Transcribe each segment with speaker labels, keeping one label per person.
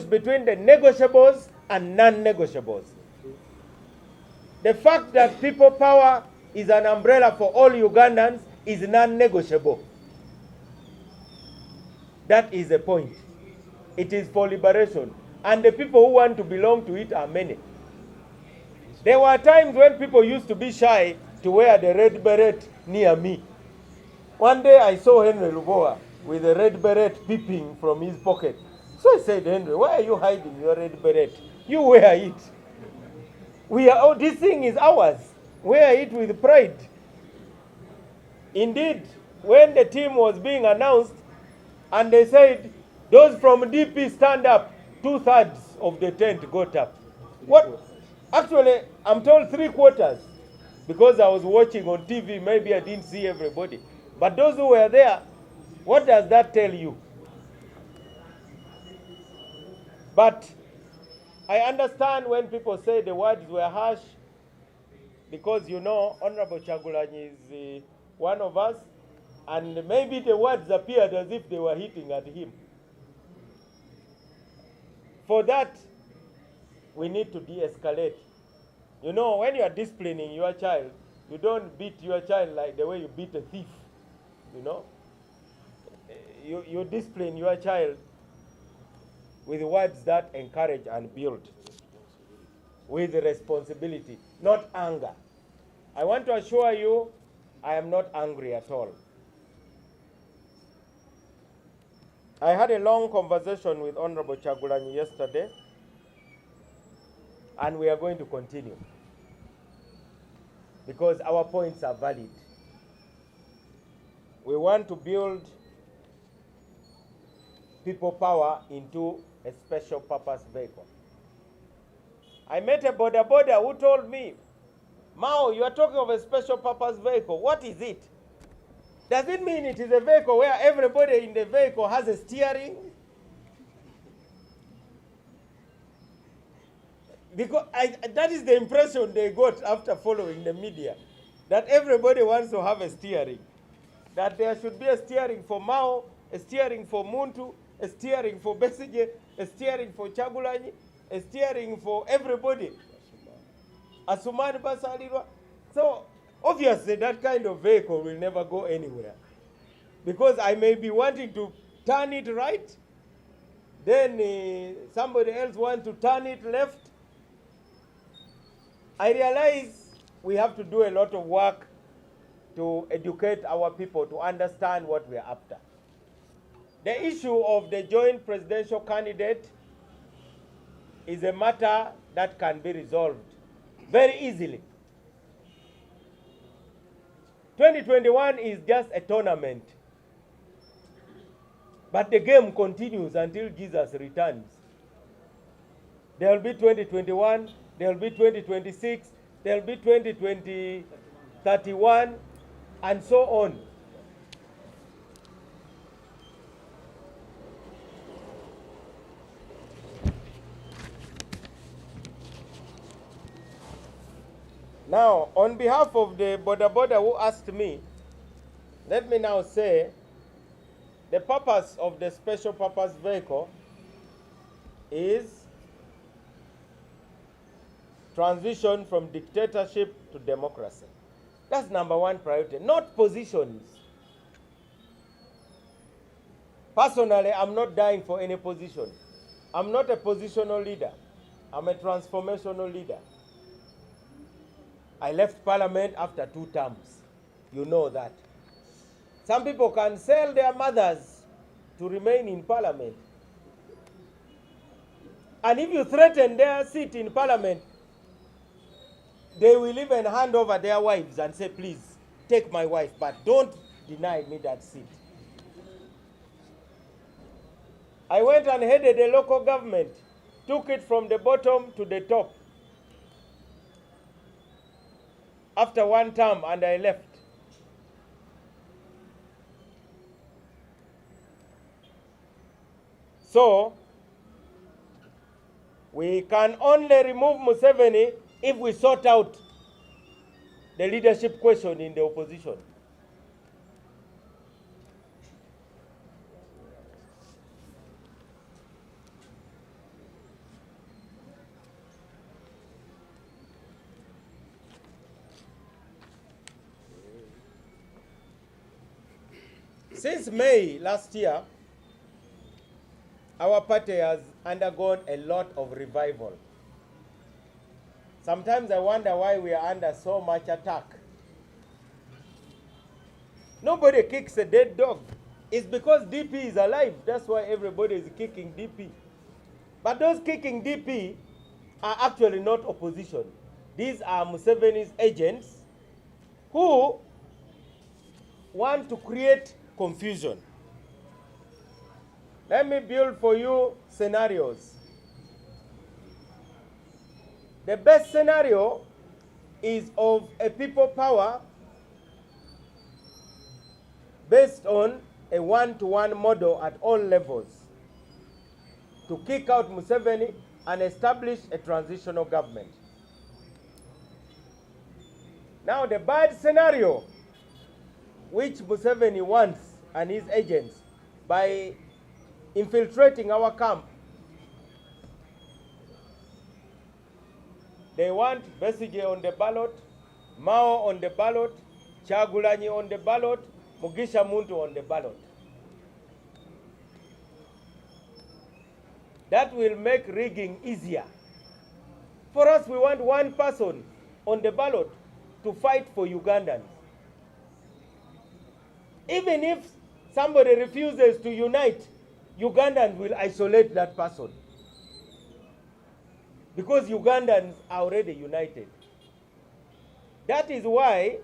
Speaker 1: between the negotiables and non-negotiables. The fact that people power is an umbrella for all Ugandans is non-negotiable. That is the point. It is for liberation. And the people who want to belong to it are many. There were times when people used to be shy to wear the red beret near me. One day I saw Henry Lubowa with a red beret peeping from his pocket. So I said, Henry, why are you hiding your red beret? You wear it. This thing is ours. Wear it with pride. Indeed, when the team was being announced and they said, those from DP stand up, 2/3 of the tent got up. What? Actually, I'm told 3/4 because I was watching on TV. Maybe I didn't see everybody. But those who were there, what does that tell you? But I understand when people say the words were harsh because, you know, Honorable Kyagulanyi is one of us, and maybe the words appeared as if they were hitting at him. For that, we need to de-escalate. You know, when you are disciplining your child, you don't beat your child like the way you beat a thief, you know. You discipline your child with words that encourage and build, with responsibility, not anger. I want to assure you, I am not angry at all. I had a long conversation with Honorable Kyagulanyi yesterday, and we are going to continue because our points are valid. We want to build people power into a special purpose vehicle. I met a boda who told me, Mao, you are talking of a special purpose vehicle. What is it? Does it mean it is a vehicle where everybody in the vehicle has a steering? Because that is the impression they got after following the media, that everybody wants to have a steering. That there should be a steering for Mao, a steering for Muntu, a steering for Besigye, a steering for Kyagulanyi, a steering for everybody. Asumani Basalirwa. So obviously that kind of vehicle will never go anywhere. Because I may be wanting to turn it right, then somebody else wants to turn it left. I realize we have to do a lot of work to educate our people to understand what we are after. The issue of the joint presidential candidate is a matter that can be resolved very easily. 2021 is just a tournament. But the game continues until Jesus returns. There will be 2021, there will be 2026, there will be 2031, and so on. Now, on behalf of the boda who asked me, let me now say the purpose of the special purpose vehicle is transition from dictatorship to democracy. That's number one priority, not positions. Personally, I'm not dying for any position. I'm not a positional leader. I'm a transformational leader. I left parliament after 2 terms. You know that. Some people can sell their mothers to remain in parliament. And if you threaten their seat in parliament, they will even hand over their wives and say, please, take my wife, but don't deny me that seat. I went and headed a local government, took it from the bottom to the top. After 1 term, and I left. So, we can only remove Museveni if we sort out the leadership question in the opposition. Since May last year, our party has undergone a lot of revival. Sometimes I wonder why we are under so much attack. Nobody kicks a dead dog. It's because DP is alive. That's why everybody is kicking DP. But those kicking DP are actually not opposition. These are Museveni's agents who want to create confusion. Let me build for you scenarios. The best scenario is of a people power based on a one-to-one model at all levels to kick out Museveni and establish a transitional government. Now the bad scenario, which Museveni wants and his agents by infiltrating our camp, they want Besigye on the ballot, Mao on the ballot, Kyagulanyi on the ballot, Mugisha Muntu on the ballot. That will make rigging easier. For us, we want one person on the ballot to fight for Ugandans. Even if somebody refuses to unite, Ugandans will isolate that person, because Ugandans are already united. That is why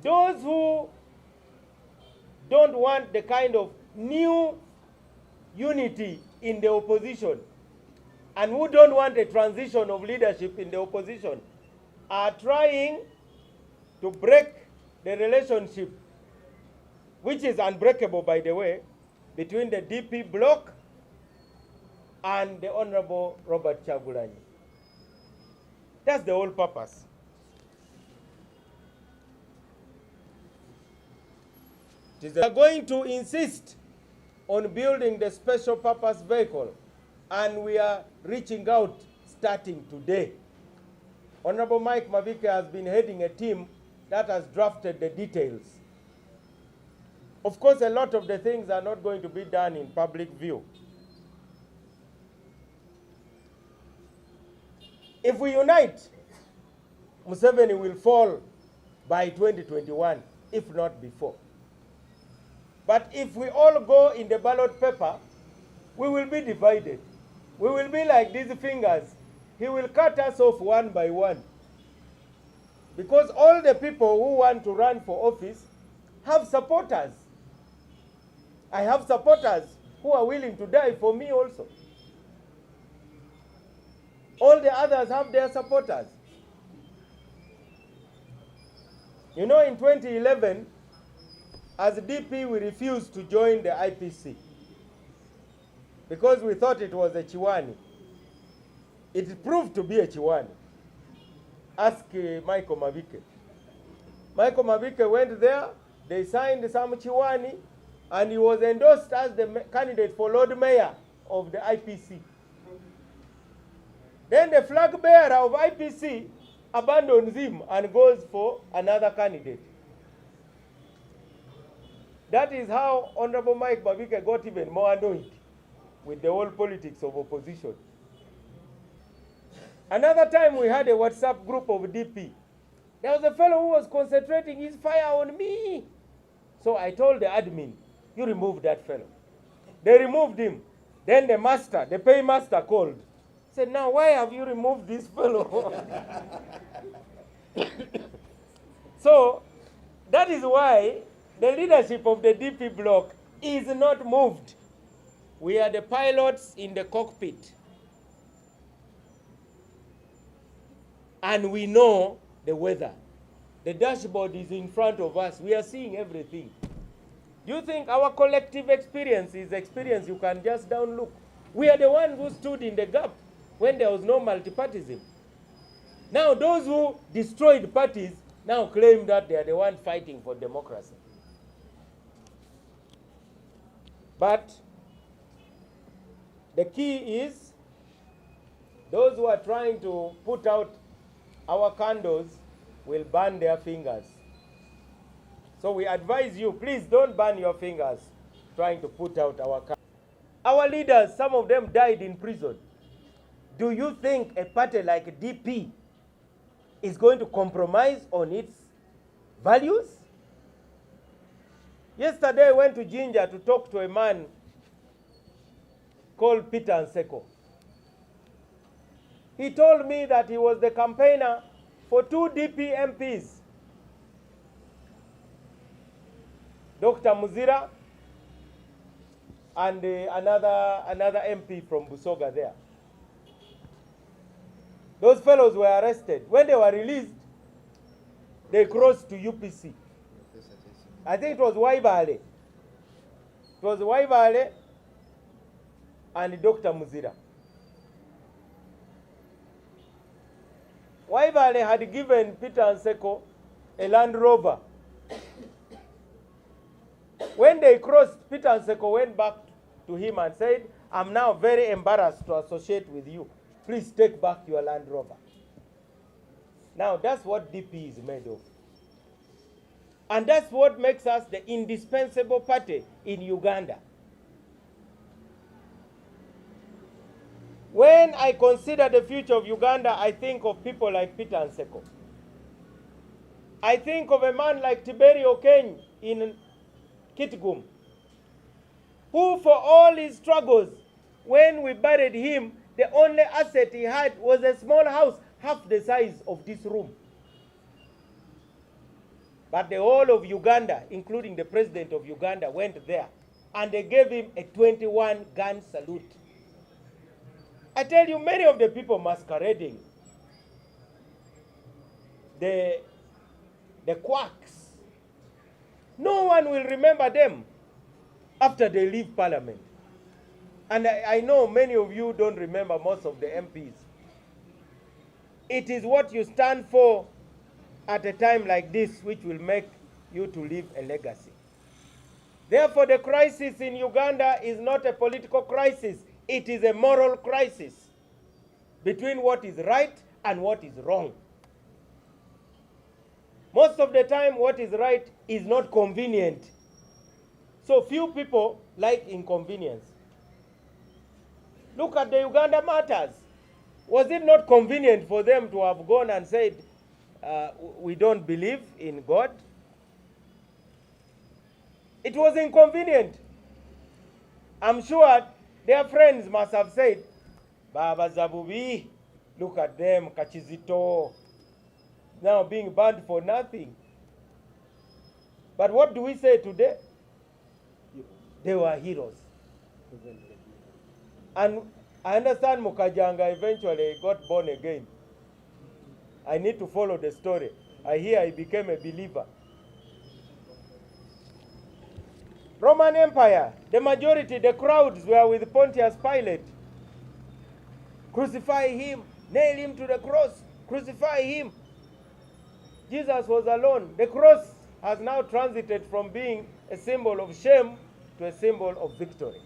Speaker 1: those who don't want the kind of new unity in the opposition and who don't want a transition of leadership in the opposition are trying to break the relationship, which is unbreakable, by the way, between the DP bloc and the Honorable Robert Kyagulanyi. That's the whole purpose. We are going to insist on building the special purpose vehicle, and we are reaching out starting today. Honorable Mike Mavike has been heading a team that has drafted the details. Of course, a lot of the things are not going to be done in public view. If we unite, Museveni will fall by 2021, if not before. But if we all go in the ballot paper, we will be divided. We will be like these fingers. He will cut us off one by one. Because all the people who want to run for office have supporters. I have supporters who are willing to die for me also. All the others have their supporters. You know, in 2011, as DP, we refused to join the IPC because we thought it was a Chiwani. It proved to be a Chiwani. Ask Michael Mavike. Michael Mavike went there, they signed some Chiwani, and he was endorsed as the candidate for Lord Mayor of the IPC. Then the flag bearer of IPC abandons him and goes for another candidate. That is how Honorable Mike Mavike got even more annoyed with the whole politics of opposition. Another time we had a WhatsApp group of DP. There was a fellow who was concentrating his fire on me. So I told the admin, you remove that fellow. They removed him. Then the master, the paymaster called. Said, now why have you removed this fellow? So that is why the leadership of the DP bloc is not moved. We are the pilots in the cockpit. And we know the weather. The dashboard is in front of us. We are seeing everything. Do you think our collective experience is experience you can just downlook? We are the ones who stood in the gap when there was no multipartism. Now those who destroyed parties now claim that they are the ones fighting for democracy. But the key is those who are trying to put out our candles will burn their fingers. So we advise you, please don't burn your fingers trying to put out our country. Our leaders, some of them died in prison. Do you think a party like DP is going to compromise on its values? Yesterday I went to Ginger to talk to a man called Peter Nseko. He told me that he was the campaigner for 2 DP MPs, Dr. Muzira and another MP from Busoga there. Those fellows were arrested. When they were released, they crossed to UPC. I think it was Waibale. It was Waibale and Dr. Muzira. Waibale had given Peter Nseko a Land Rover. When they crossed, Peter Nseko went back to him and said, I'm now very embarrassed to associate with you. Please take back your Land Rover. Now that's what DP is made of. And that's what makes us the indispensable party in Uganda. When I consider the future of Uganda, I think of people like Peter Nseko. I think of a man like Tiberio Keny in Kitgum, who for all his struggles, when we buried him, the only asset he had was a small house, half the size of this room. But the whole of Uganda, including the president of Uganda, went there, and they gave him a 21-gun salute. I tell you, many of the people masquerading, the quacks, no one will remember them after they leave parliament. And I know many of you don't remember most of the MPs. It is what you stand for at a time like this which will make you to leave a legacy. Therefore, the crisis in Uganda is not a political crisis. It is a moral crisis between what is right and what is wrong. Most of the time, what is right is not convenient. So few people like inconvenience. Look at the Uganda matters. Was it not convenient for them to have gone and said, we don't believe in God? It was inconvenient. I'm sure their friends must have said, Baba Zabubi, look at them, Kachizito, now being banned for nothing. But what do we say today? They were heroes. And I understand Mukajanga eventually got born again. I need to follow the story. I hear he became a believer. Roman Empire, the majority, the crowds were with Pontius Pilate. Crucify him, nail him to the cross, crucify him. Jesus was alone. The cross has now transited from being a symbol of shame to a symbol of victory.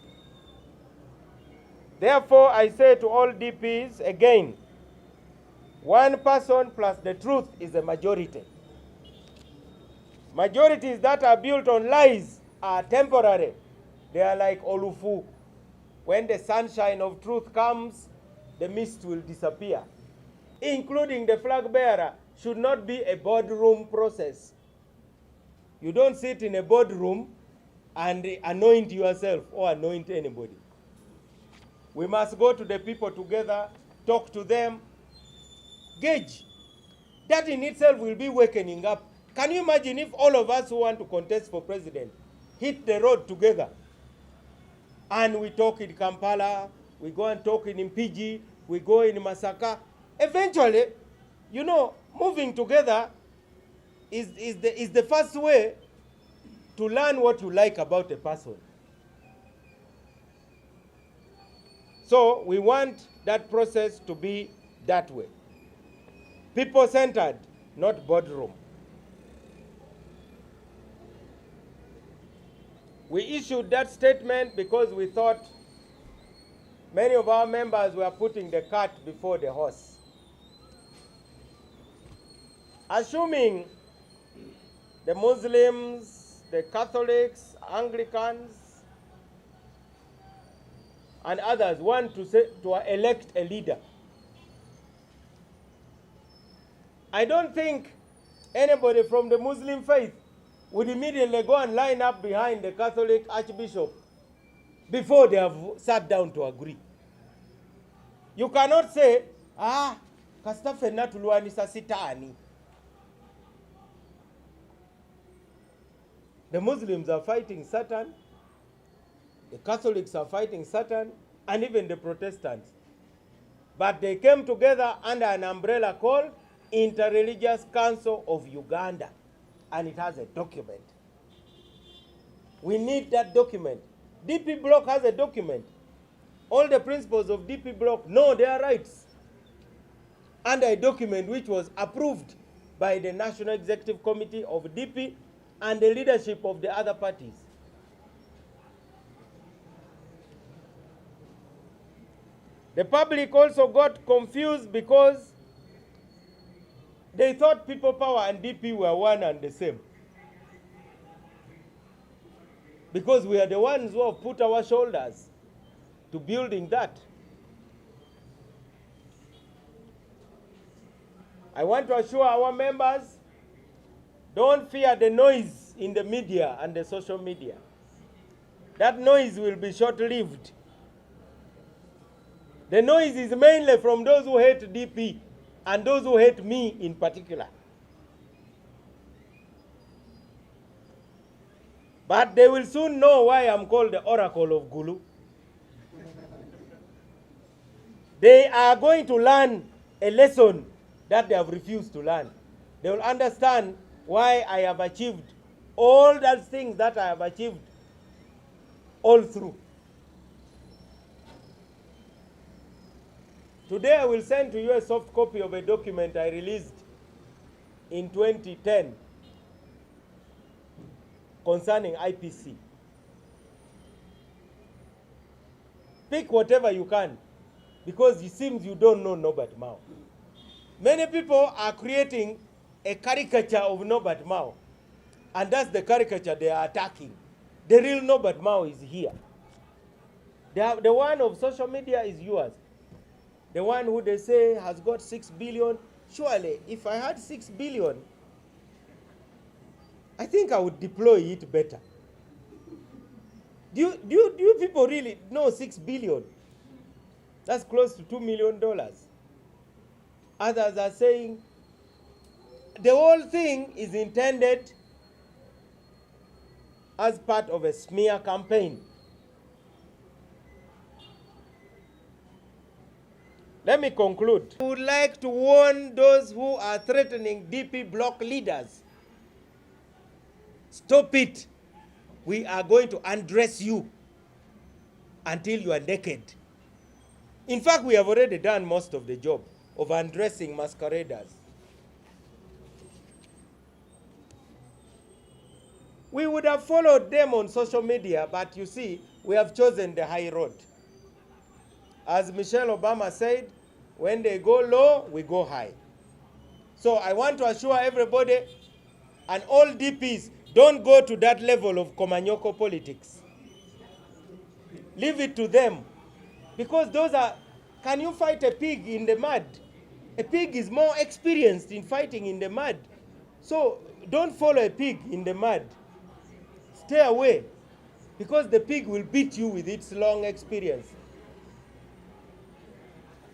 Speaker 1: Therefore, I say to all DPs again, one person plus the truth is a majority. Majorities that are built on lies are temporary. They are like Olufu. When the sunshine of truth comes, the mist will disappear. Including the flag bearer should not be a boardroom process. You don't sit in a boardroom and anoint yourself or anoint anybody. We must go to the people together, talk to them, gauge. That in itself will be wakening up. Can you imagine if all of us who want to contest for president hit the road together and we talk in Kampala, we go and talk in Mpigi, we go in Masaka. Eventually, you know, moving together is the first way to learn what you like about a person. So we want that process to be that way. People-centered, not boardroom. We issued that statement because we thought many of our members were putting the cart before the horse. Assuming the Muslims, the Catholics, Anglicans, and others want to elect a leader. I don't think anybody from the Muslim faith would immediately go and line up behind the Catholic Archbishop before they have sat down to agree. You cannot say, kasita natuluanisa sitani. The Muslims are fighting Satan, the Catholics are fighting Satan, and even the Protestants. But they came together under an umbrella called Interreligious Council of Uganda, and it has a document. We need that document. DP Bloc has a document. All the principals of DP Bloc know their rights under a document which was approved by the National Executive Committee of DP and the leadership of the other parties. The public also got confused because they thought People Power and DP were one and the same. Because we are the ones who have put our shoulders to building that. I want to assure our members, don't fear the noise in the media and the social media. That noise will be short-lived. The noise is mainly from those who hate DP and those who hate me in particular. But they will soon know why I'm called the Oracle of Gulu. They are going to learn a lesson that they have refused to learn. They will understand why I have achieved all those things that I have achieved all through. Today I will send to you a soft copy of a document I released in 2010 concerning IPC. Pick whatever you can, because it seems you don't know Norbert Mao. Many people are creating a caricature of Norbert Mao, and that's the caricature they are attacking. The real Norbert Mao is here. The one of social media is yours. The one who they say has got 6 billion. Surely, if I had 6 billion, I think I would deploy it better. Do you people really know 6 billion? That's close to $2 million. Others are saying the whole thing is intended as part of a smear campaign. Let me conclude. I would like to warn those who are threatening DP Bloc leaders. Stop it. We are going to undress you until you are naked. In fact, we have already done most of the job of undressing masqueraders. We would have followed them on social media, but you see, we have chosen the high road. As Michelle Obama said, when they go low, we go high. So I want to assure everybody and all DPs, don't go to that level of Komanyoko politics. Leave it to them. Because those are, can you fight a pig in the mud? A pig is more experienced in fighting in the mud. So don't follow a pig in the mud. Stay away, because the pig will beat you with its long experience.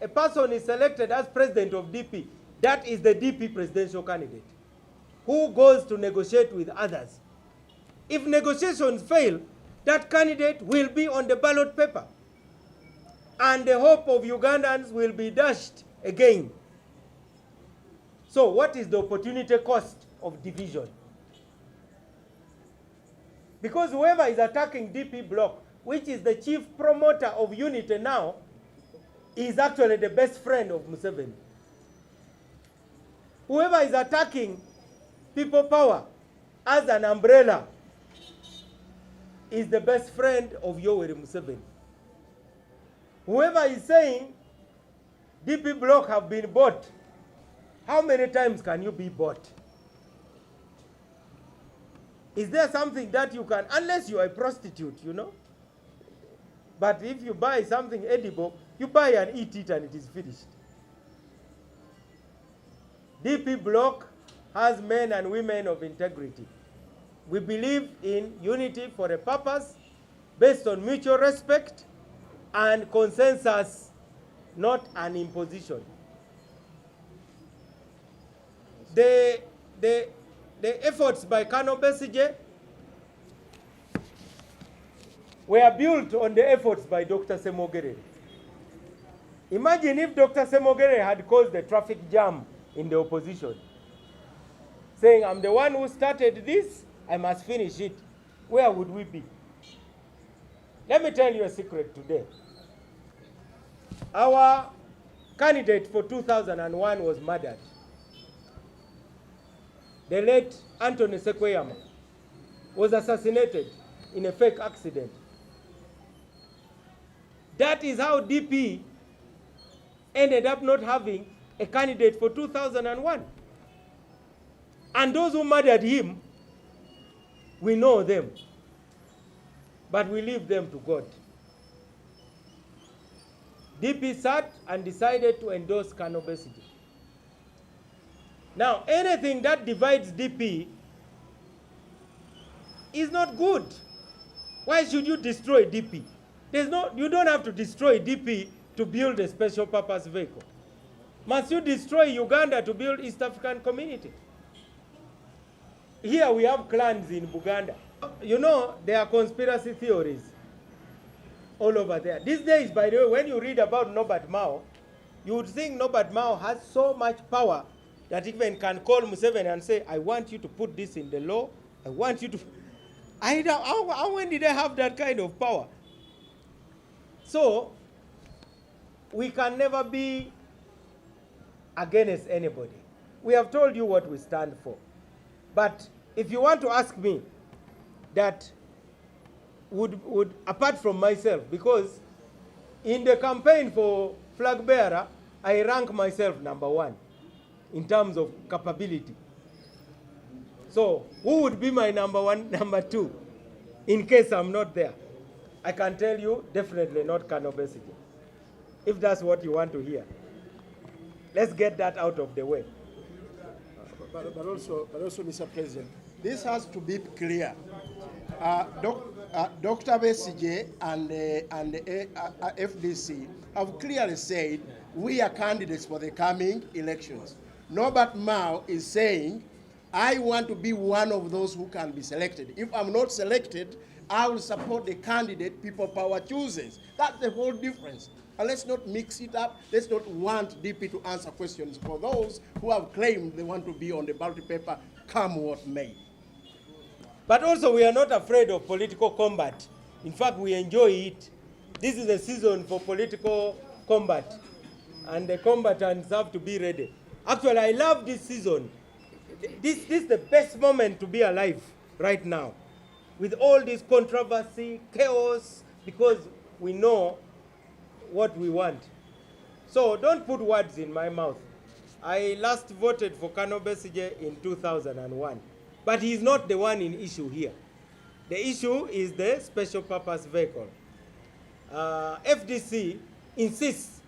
Speaker 1: A person is selected as president of DP. That is the DP presidential candidate who goes to negotiate with others. If negotiations fail, that candidate will be on the ballot paper. And the hope of Ugandans will be dashed again. So what is the opportunity cost of division? Because whoever is attacking DP Bloc, which is the chief promoter of unity now, is actually the best friend of Museveni. Whoever is attacking People Power as an umbrella is the best friend of Yoweri Museveni. Whoever is saying DP Bloc have been bought, how many times can you be bought? Is there something that you can, unless you are a prostitute, you know? But if you buy something edible, you buy and eat it and it is finished. DP block has men and women of integrity. We believe in unity for a purpose based on mutual respect and consensus, not an imposition. The efforts by Colonel Besigye were built on the efforts by Dr. Semogere. Imagine if Dr. Semogere had caused the traffic jam in the opposition, saying, I'm the one who started this, I must finish it. Where would we be? Let me tell you a secret today. Our candidate for 2001 was murdered. The late Anthony Sekweyama was assassinated in a fake accident. That is how DP ended up not having a candidate for 2001. And those who murdered him, we know them, but we leave them to God. DP sat and decided to endorse Colonel Besigye. Now, anything that divides DP is not good. Why should you destroy DP? You don't have to destroy DP to build a special purpose vehicle. Must you destroy Uganda to build East African Community? Here we have clans in Buganda. You know, there are conspiracy theories all over there. These days, by the way, when you read about Norbert Mao, you would think Norbert Mao has so much power that even can call Museveni and say, I want you to put this in the law. I want you to... when did they have that kind of power? So, we can never be against anybody. We have told you what we stand for. But if you want to ask me that would apart from myself, because in the campaign for flag bearer, I rank myself #1 in terms of capability. So who would be my #1, #2 in case I'm not there? I can tell you definitely not Colonel Besigye, if that's what you want to hear. Let's get that out of the way.
Speaker 2: But also, Mr. President, this has to be clear. Dr. Besigye and FDC have clearly said we are candidates for the coming elections. Norbert Mao is saying, I want to be one of those who can be selected. If I'm not selected, I will support the candidate people power chooses. That's the whole difference. And let's not mix it up. Let's not want DP to answer questions for those who have claimed they want to be on the ballot paper, come what may.
Speaker 1: But also, we are not afraid of political combat. In fact, we enjoy it. This is a season for political combat, and the combatants have to be ready. Actually, I love this season. This is the best moment to be alive right now, with all this controversy, chaos, because we know what we want. So don't put words in my mouth. I last voted for Colonel Besigye in 2001. But he's not the one in issue here. The issue is the special purpose vehicle. FDC insists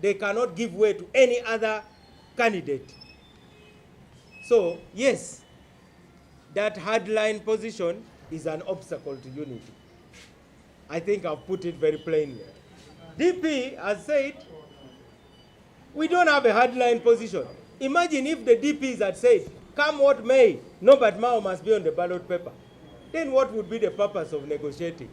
Speaker 1: they cannot give way to any other candidate. So, yes, that hardline position is an obstacle to unity. I think I've put it very plainly. DP has said, we don't have a hardline position. Imagine if the DPs had said, come what may, Norbert Mao must be on the ballot paper. Then what would be the purpose of negotiating?